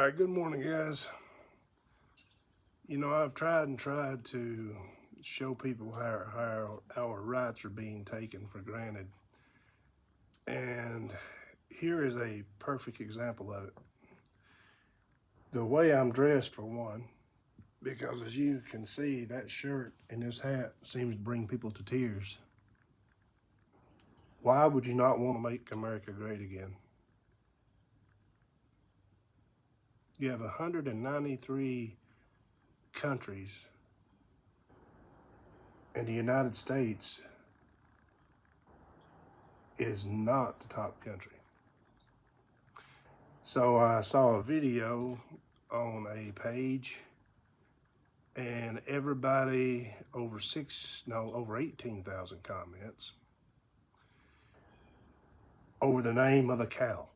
All right, good morning, guys. You know, I've tried and tried to show people how our rights are being taken for granted. And here is a perfect example of it. The way I'm dressed, for one, because as you can see, that shirt and this hat seems to bring people to tears. Why would you not want to make America great again? You have 193 countries, and the United States is not the top country. So I saw a video on a page, and everybody over 18,000 comments over the name of the cow.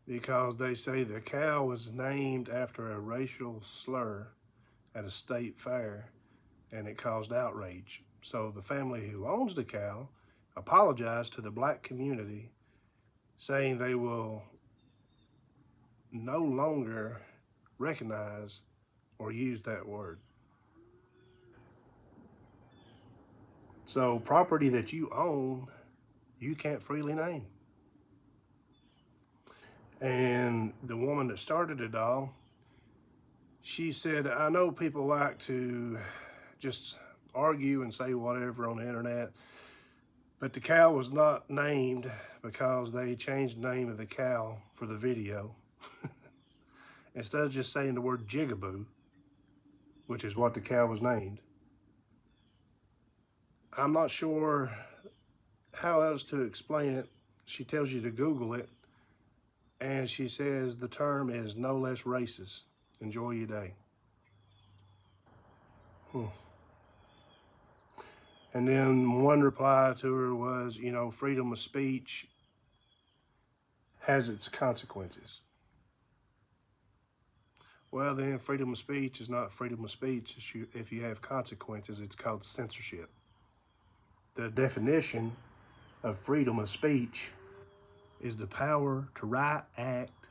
Because they say the cow was named after a racial slur at a state fair, and it caused outrage. So the family who owns the cow apologized to the black community, saying they will no longer recognize or use that word. So property that you own, you can't freely name. And the woman that started it all, she said, I know people like to just argue and say whatever on the internet, but the cow was not named because they changed the name of the cow for the video. Instead of just saying the word jigaboo, which is what the cow was named. I'm not sure how else to explain it. She tells you to Google it, and she says the term is no less racist. Enjoy your day. And then one reply to her was, you know, freedom of speech has its consequences. Well, then freedom of speech is not freedom of speech. If you have consequences, it's called censorship. The definition of freedom of speech is the power to write, act,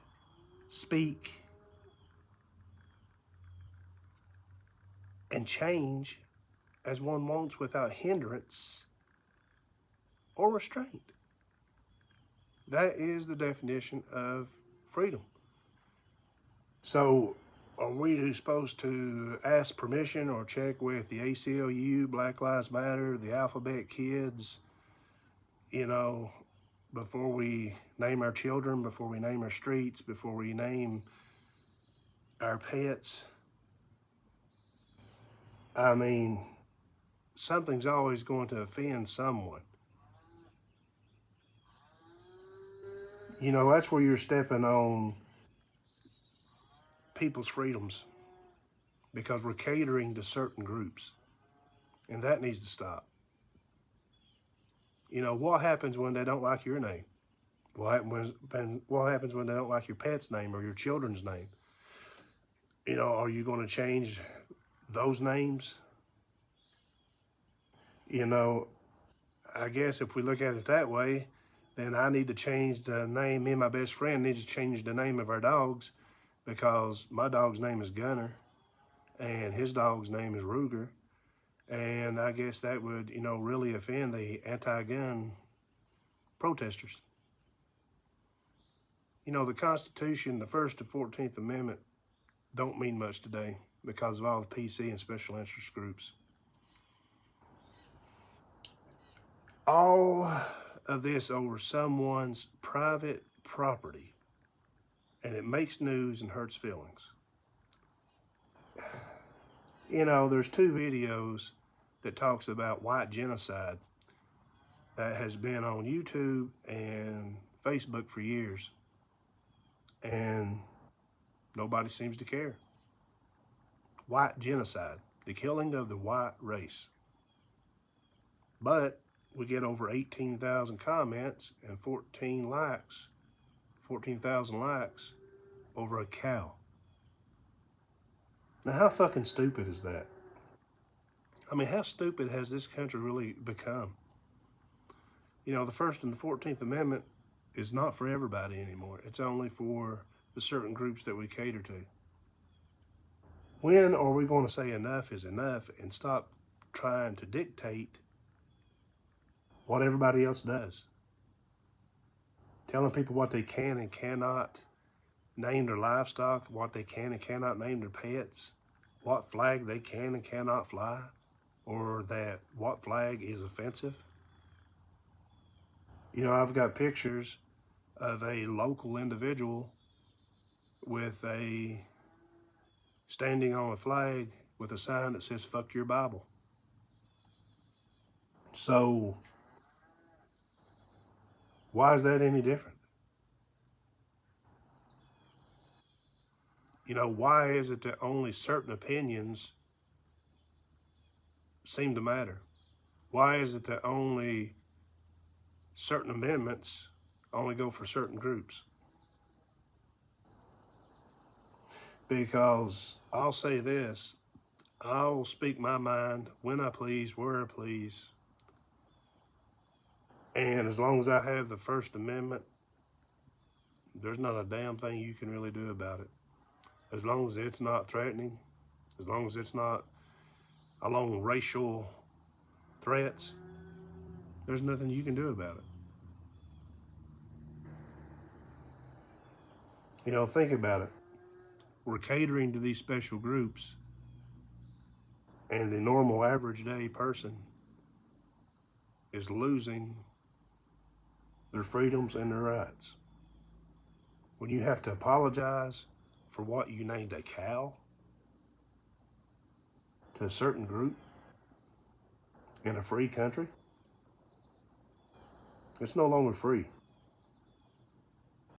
speak, and change as one wants without hindrance or restraint. That is the definition of freedom. So are we supposed to ask permission or check with the ACLU, Black Lives Matter, the Alphabet Kids, you know, before we name our children, before we name our streets, before we name our pets? I mean, something's always going to offend someone. You know, that's where you're stepping on people's freedoms, because we're catering to certain groups, and that needs to stop. You know, what happens when they don't like your name? What happens when they don't like your pet's name or your children's name? You know, are you going to change those names? You know, I guess if we look at it that way, then I need to change the name. Me and my best friend need to change the name of our dogs, because my dog's name is Gunner and his dog's name is Ruger. And I guess that would, you know, really offend the anti-gun protesters. You know, the Constitution, the First to 14th Amendment, don't mean much today because of all the PC and special interest groups. All of this over someone's private property, and it makes news and hurts feelings. You know, there's two videos that talks about white genocide that has been on YouTube and Facebook for years, and nobody seems to care. White genocide, the killing of the white race. But we get over 18,000 comments and 14,000 likes over a cow. Now, how fucking stupid is that? I mean, how stupid has this country really become? You know, the First and the 14th Amendment is not for everybody anymore. It's only for the certain groups that we cater to. When are we going to say enough is enough and stop trying to dictate what everybody else does? Telling people what they can and cannot name their livestock, what they can and cannot name their pets, what flag they can and cannot fly, or that what flag is offensive. You know, I've got pictures of a local individual with standing on a flag with a sign that says "fuck your Bible." So why is that any different? You know, why is it that only certain opinions seem to matter? Why is it that only certain amendments only go for certain groups? Because I'll say this, I'll speak my mind when I please, where I please. And as long as I have the First Amendment, there's not a damn thing you can really do about it. As long as it's not threatening, as long as it's not along racial threats, there's nothing you can do about it. You know, think about it. We're catering to these special groups, and the normal average day person is losing their freedoms and their rights. When you have to apologize for what you named a cow to a certain group in a free country, it's no longer free.